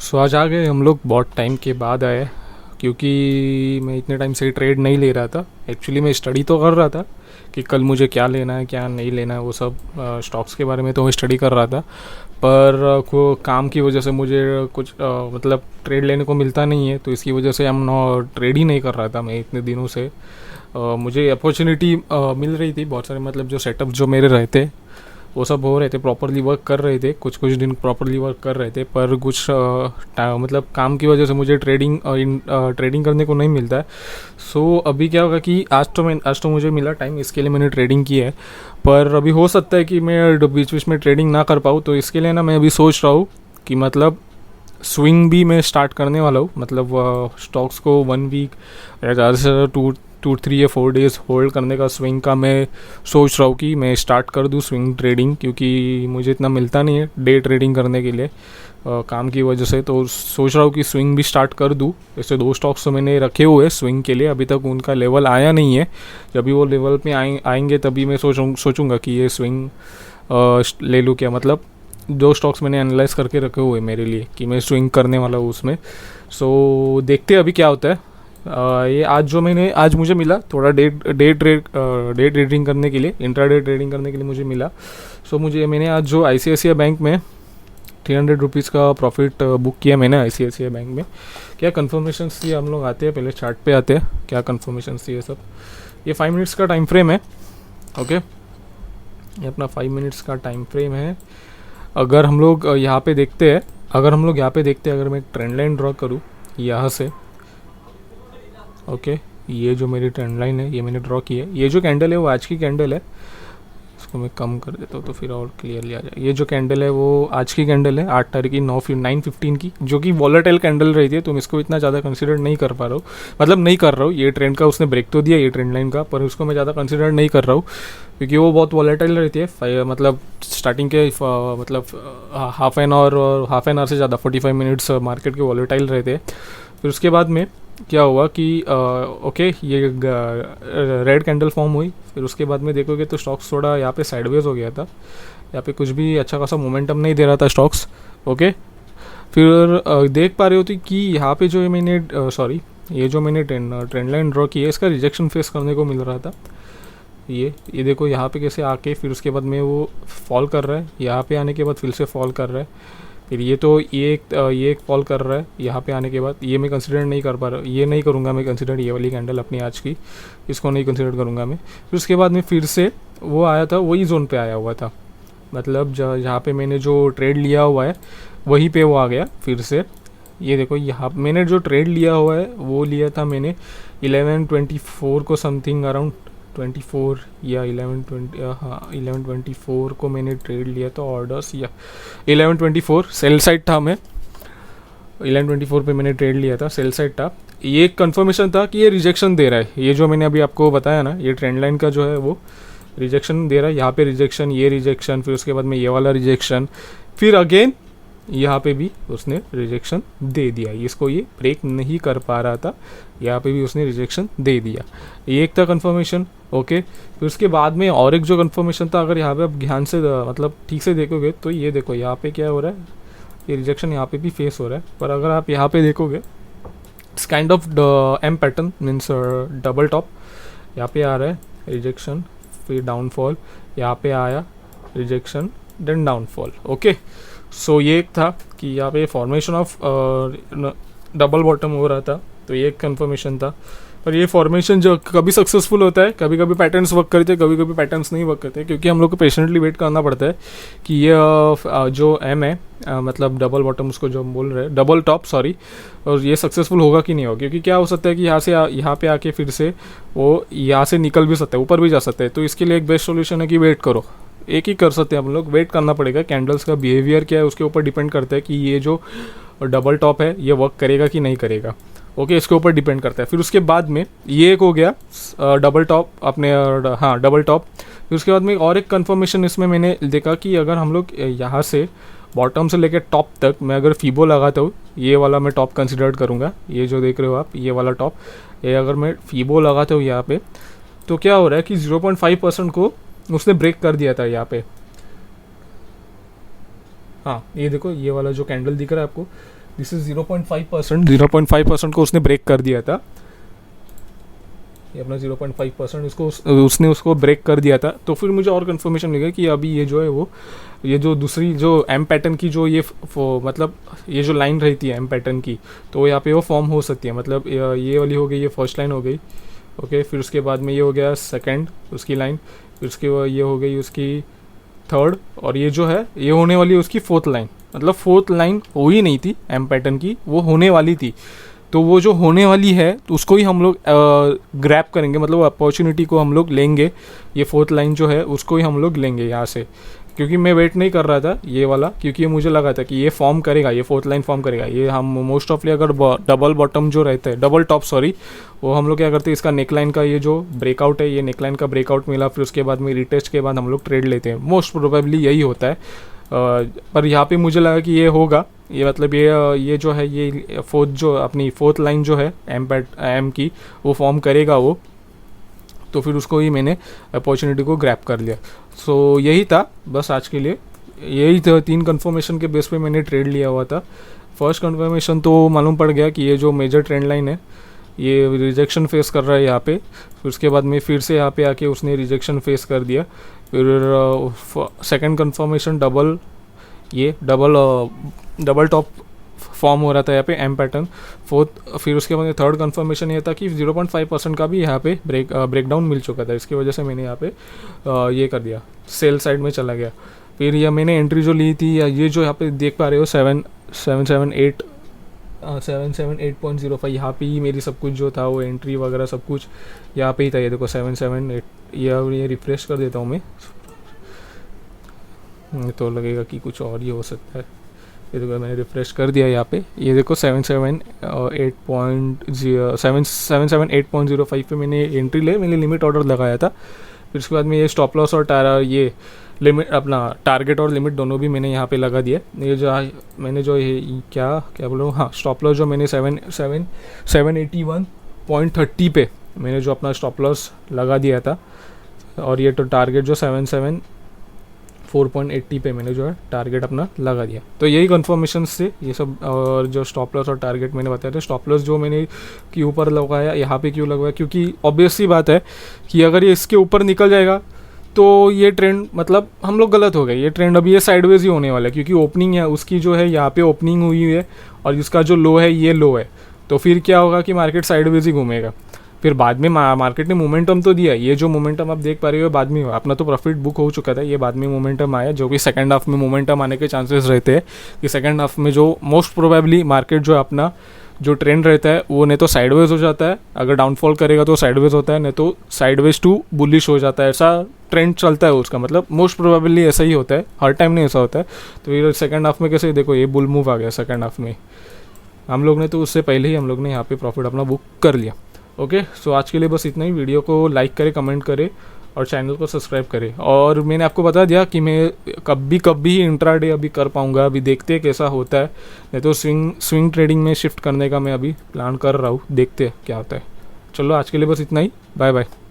सो आज आ गए हम लोग, बहुत टाइम के बाद आए। क्योंकि मैं इतने टाइम से ट्रेड नहीं ले रहा था। एक्चुअली मैं स्टडी तो कर रहा था कि कल मुझे क्या लेना है क्या नहीं लेना है, वो सब स्टॉक्स के बारे में तो मैं स्टडी कर रहा था। पर को काम की वजह से मुझे कुछ मतलब ट्रेड लेने को मिलता नहीं है, तो इसकी वजह से हम नो ट्रेड ही नहीं कर रहा था मैं इतने दिनों से। मुझे अपॉर्चुनिटी मिल रही थी बहुत सारे, मतलब जो सेटअप जो मेरे रहते वो सब हो रहे थे, प्रॉपरली वर्क कर रहे थे, कुछ कुछ दिन प्रॉपरली वर्क कर रहे थे। पर कुछ मतलब काम की वजह से मुझे ट्रेडिंग करने को नहीं मिलता है। सो अभी क्या होगा कि आज तो मुझे मिला टाइम, इसके लिए मैंने ट्रेडिंग की है। पर अभी हो सकता है कि मैं बीच बीच में ट्रेडिंग ना कर पाऊँ, तो इसके लिए ना मैं अभी सोच रहा हूँ कि मतलब स्विंग भी मैं स्टार्ट करने वाला हूँ। मतलब स्टॉक्स को 1 वीक या ज़्यादा से ज़्यादा 2 3 या 4 डेज़ होल्ड करने का स्विंग का मैं सोच रहा हूँ कि मैं स्टार्ट कर दूँ स्विंग ट्रेडिंग, क्योंकि मुझे इतना मिलता नहीं है डे ट्रेडिंग करने के लिए काम की वजह से। तो सोच रहा हूँ कि स्विंग भी स्टार्ट कर दूँ। ऐसे 2 स्टॉक्स तो मैंने रखे हुए हैं स्विंग के लिए, अभी तक उनका लेवल आया नहीं है। जब भी वो लेवल पे आएंगे तभी मैं सोचूंगा कि ये स्विंग ले लूँ क्या। मतलब 2 स्टॉक्स मैंने एनालाइज करके रखे हुए मेरे लिए कि मैं स्विंग करने वाला हूँ उसमें। सो देखते हैं अभी क्या होता है। ये आज मुझे मिला थोड़ा डे ट्रेडिंग करने के लिए, इंट्राडे ट्रेडिंग करने के लिए मुझे मिला। मैंने आज जो ICICI बैंक में 300 रुपीज़ का प्रॉफिट बुक किया मैंने ICICI बैंक में। क्या कन्फर्मेशन थी, हम लोग आते हैं पहले चार्ट पे आते हैं, क्या कन्फर्मेशन थी ये सब। ये 5 मिनट्स का टाइम फ्रेम है। ओके, ये अपना 5 मिनट्स का टाइम फ्रेम है। अगर हम लोग यहाँ पे देखते हैं, अगर मैं एक ट्रेंड लाइन ड्रॉ करूँ यहाँ से। ओके, ये जो मेरी ट्रेंड लाइन है ये मैंने ड्रॉ की है। ये जो कैंडल है वो आज की कैंडल है, इसको मैं कम कर देता हूँ तो फिर और क्लियरली आ जाए। ये जो कैंडल है वो आज की कैंडल है, 8 तारीख की 9:15 की, जो कि वॉलेटाइल कैंडल रही थी। तो मैं इसको इतना ज़्यादा कंसिडर नहीं कर पा रहा हूँ, मतलब नहीं कर रहा हूँ। ये ट्रेंड का उसने ब्रेक तो दिया ये ट्रेंड लाइन का, पर उसको मैं ज़्यादा कंसिडर नहीं कर रहा हूँ क्योंकि वो बहुत वॉलेटाइल रहती है। मतलब स्टार्टिंग के मतलब हाफ एन आवर से ज़्यादा 45 मिनट्स मार्केट के वॉलेटाइल रहते हैं। फिर उसके बाद में क्या हुआ कि ओके, ये रेड कैंडल फॉर्म हुई। फिर उसके बाद में देखोगे तो स्टॉक्स थोड़ा यहाँ पे साइडवेज हो गया था, यहाँ पे कुछ भी अच्छा खासा मोमेंटम नहीं दे रहा था स्टॉक्स। ओके, फिर देख पा रहे होते कि यहाँ पे जो ये जो मैंने ट्रेंड लाइन ड्रॉ की है इसका रिजेक्शन फेस करने को मिल रहा था। ये देखो यहाँ पे कैसे आके फिर उसके बाद में वो फॉल कर रहा है, यहाँ पे आने के बाद फिर से फॉल कर रहा है। फिर ये एक फॉल कर रहा है यहाँ पे आने के बाद। ये मैं कंसिडर नहीं कर पा रहा, ये नहीं करूँगा मैं कंसिडर, ये वाली कैंडल अपनी आज की, इसको नहीं कंसिडर करूँगा मैं। फिर उसके बाद में फिर से वो आया था, वही जोन पे आया हुआ था। मतलब जहाँ पे मैंने जो ट्रेड लिया हुआ है वहीं पे वो आ गया फिर से। ये देखो यहाँ मैंने जो ट्रेड लिया हुआ है वो लिया था मैंने 11:24 को समथिंग, अराउंड 24 या 11:20, हाँ 11:24 को मैंने ट्रेड लिया था ऑर्डर्स, या 11:24 सेल साइड था। मैं 11:24 पे मैंने ट्रेड लिया था, सेल साइड था। ये एक कंफर्मेशन था कि ये रिजेक्शन दे रहा है, ये जो मैंने अभी आपको बताया ना, ये ट्रेंड लाइन का जो है वो रिजेक्शन दे रहा है। यहाँ पे रिजेक्शन, ये रिजेक्शन, फिर उसके बाद में ये वाला रिजेक्शन, फिर अगेन यहाँ पे भी उसने रिजेक्शन दे दिया। इसको ये ब्रेक नहीं कर पा रहा था, यहाँ पे भी उसने रिजेक्शन दे दिया। ये एक था कंफर्मेशन। ओके, फिर उसके बाद में और एक जो कंफर्मेशन था, अगर यहाँ पे आप ध्यान से मतलब ठीक से देखोगे तो ये देखो यहाँ पे क्या हो रहा है, ये रिजेक्शन यहाँ पे भी फेस हो रहा है। पर अगर आप यहाँ पे देखोगे it's kind of M pattern, means double top. यहाँ पे आ रहा है रिजेक्शन, फिर डाउनफॉल, यहाँ पे आया रिजेक्शन, देन डाउनफॉल। ओके, सो ये एक था कि यहाँ पे फॉर्मेशन ऑफ डबल बॉटम हो रहा था, तो ये एक कंफर्मेशन था। पर ये फॉर्मेशन जो कभी सक्सेसफुल होता है, कभी कभी पैटर्न्स वर्क करते हैं, कभी कभी पैटर्न्स नहीं वर्क करते, क्योंकि हम लोग को पेशेंटली वेट करना पड़ता है कि ये जो एम है, मतलब डबल बॉटम उसको जो हम बोल रहे हैं, डबल टॉप सॉरी, और ये सक्सेसफुल होगा कि नहीं होगा। क्योंकि क्या हो सकता है कि यहाँ पे आके फिर से वो यहाँ से निकल भी सकता है, ऊपर भी जा सकता है। तो इसके लिए एक बेस्ट सोल्यूशन है कि वेट करो, एक ही कर सकते हैं हम लोग, वेट करना पड़ेगा। कैंडल्स का बिहेवियर क्या है उसके ऊपर डिपेंड करता है कि ये जो डबल टॉप है ये वर्क करेगा कि नहीं करेगा। ओके, इसके ऊपर डिपेंड करता है। फिर उसके बाद में ये एक हो गया डबल टॉप अपने, हाँ डबल टॉप। फिर उसके बाद में और एक कंफर्मेशन इसमें मैंने देखा कि अगर हम लोग यहाँ से बॉटम से लेकर टॉप तक मैं अगर फीबो लगाता हूँ, ये वाला मैं टॉप कंसिडर करूँगा, ये जो देख रहे हो आप ये वाला टॉप, ये अगर मैं फीबो लगाता हूँ यहाँ पे, तो क्या हो रहा है कि 0.5% को उसने ब्रेक कर दिया था यहाँ पे। हाँ ये देखो ये वाला जो कैंडल दिख रहा है आपको, दिस इज 0.5% को उसने ब्रेक कर दिया था, ये अपना 0.5% उसने उसको ब्रेक कर दिया था। तो फिर मुझे और कंफर्मेशन मिल गया कि अभी ये जो है वो ये जो दूसरी जो एम पैटर्न की जो ये मतलब ये जो लाइन रहती है एम पैटर्न की, तो यहाँ पे वो फॉर्म हो सकती है। मतलब ये वाली हो गई, ये फर्स्ट लाइन हो गई, ओके। फिर उसके बाद में ये हो गया सेकंड उसकी लाइन, फिर उसके बाद ये हो गई उसकी थर्ड, और ये जो है ये होने वाली है उसकी फोर्थ लाइन। मतलब फोर्थ लाइन हो ही नहीं थी एम पैटर्न की, वो होने वाली थी। तो वो जो होने वाली है तो उसको ही हम लोग ग्रैब करेंगे, मतलब अपॉर्चुनिटी को हम लोग लेंगे। ये फोर्थ लाइन जो है उसको ही हम लोग लेंगे यहाँ से, क्योंकि मैं वेट नहीं कर रहा था ये वाला, क्योंकि मुझे लगा था कि ये फॉर्म करेगा, ये फोर्थ लाइन फॉर्म करेगा। ये हम मोस्ट ऑफली अगर डबल बॉटम जो रहता है, डबल टॉप सॉरी, वो हम लोग क्या करते हैं, इसका नेकलाइन का ये जो ब्रेकआउट है, ये नेकलाइन का ब्रेकआउट मिला, फिर उसके बाद में रिटेस्ट के बाद हम लोग ट्रेड लेते हैं। मोस्ट प्रोबेबली यही होता है। पर यहाँ पे मुझे लगा कि ये होगा, ये मतलब ये जो है ये फोर्थ लाइन जो है एम की वो फॉर्म करेगा वो। तो फिर उसको ही मैंने अपॉर्चुनिटी को ग्रैब कर लिया। सो यही था बस आज के लिए, यही था 3 कंफर्मेशन के बेस पे मैंने ट्रेड लिया हुआ था। फर्स्ट कंफर्मेशन तो मालूम पड़ गया कि ये जो मेजर ट्रेंड लाइन है ये रिजेक्शन फेस कर रहा है यहाँ पे। फिर उसके बाद में फिर से यहाँ पे आके उसने रिजेक्शन फेस कर दिया। फिर second confirmation double top form हो रहा था यहाँ पे एम पैटर्न फोर्थ। फिर उसके बाद थर्ड कंफर्मेशन ये था कि 0.5% का भी यहाँ पे ब्रेकडाउन मिल चुका था। इसकी वजह से मैंने यहाँ पे ये कर दिया, सेल साइड में चला गया। फिर यह मैंने एंट्री जो ली थी, ये जो यहाँ पे देख पा रहे हो 778.05, यहाँ पे ही मेरी सब कुछ जो था वो एंट्री वगैरह सब कुछ यहाँ पे ही था। ये देखो 778, ये रिफ्रेश कर देता हूँ मैं, तो लगेगा कि कुछ और ही हो सकता है। ये देखो मैंने रिफ्रेश कर दिया यहाँ पे, ये देखो 778.05 पे मैंने एंट्री ले, मैंने लिमिट ऑर्डर लगाया था। फिर उसके बाद में ये स्टॉप लॉस और ये लिमिट अपना टारगेट और लिमिट दोनों भी मैंने यहाँ पे लगा दिया। ये जो मैंने जो ये क्या बोल रहा हूँ, हाँ स्टॉप लॉस जो मैंने 781.30 पे मैंने जो अपना स्टॉप लॉस लगा दिया था, और ये तो टारगेट जो 774.80 पे मैंने जो है टारगेट अपना लगा दिया। तो यही कन्फर्मेशन से ये सब, और जो स्टॉप लॉस और टारगेट मैंने बताया था। स्टॉप लॉस जो मैंने के ऊपर लगाया, यहाँ पे क्यों लगवाया, क्योंकि ऑब्वियस सी बात है कि अगर ये इसके ऊपर निकल जाएगा तो ये ट्रेंड मतलब हम लोग गलत हो गए। ये ट्रेंड अभी ये साइडवेज ही होने वाला है, क्योंकि ओपनिंग है उसकी जो है यहाँ पे ओपनिंग हुई है, और इसका जो लो है ये लो है। तो फिर क्या होगा कि मार्केट साइडवेज ही घूमेगा। फिर बाद में मार्केट ने मोमेंटम तो दिया, ये जो मोमेंटम आप देख पा रहे हो बाद में हुआ, अपना तो प्रॉफिट बुक हो चुका था, ये बाद में मोमेंटम आया। जो कि सेकंड हाफ में मोमेंटम आने के चांसेस रहते हैं कि सेकंड हाफ में जो मोस्ट प्रोबेबली मार्केट जो अपना जो ट्रेंड रहता है वो नहीं तो साइडवेज हो जाता है, अगर डाउनफॉल करेगा तो साइडवेज होता है, नहीं तो साइडवेज टू बुलिश हो जाता है। ऐसा ट्रेंड चलता है उसका, मतलब मोस्ट प्रोबेबली ऐसा ही होता है, हर टाइम नहीं ऐसा होता है। तो फिर सेकंड हाफ में कैसे देखो ये बुल मूव आ गया सेकंड हाफ में, हम लोग ने तो उससे पहले ही हम लोग ने यहाँ पे प्रॉफिट अपना बुक कर लिया। ओके, सो आज के लिए बस इतना ही। वीडियो को लाइक करें, कमेंट करें और चैनल को सब्सक्राइब करें। और मैंने आपको बता दिया कि मैं कभी इंट्राडे अभी कर पाऊँगा, अभी देखते हैं कैसा होता है। नहीं तो स्विंग ट्रेडिंग में शिफ्ट करने का मैं अभी प्लान कर रहा हूँ, देखते हैं क्या होता है। चलो आज के लिए बस इतना ही, बाय बाय।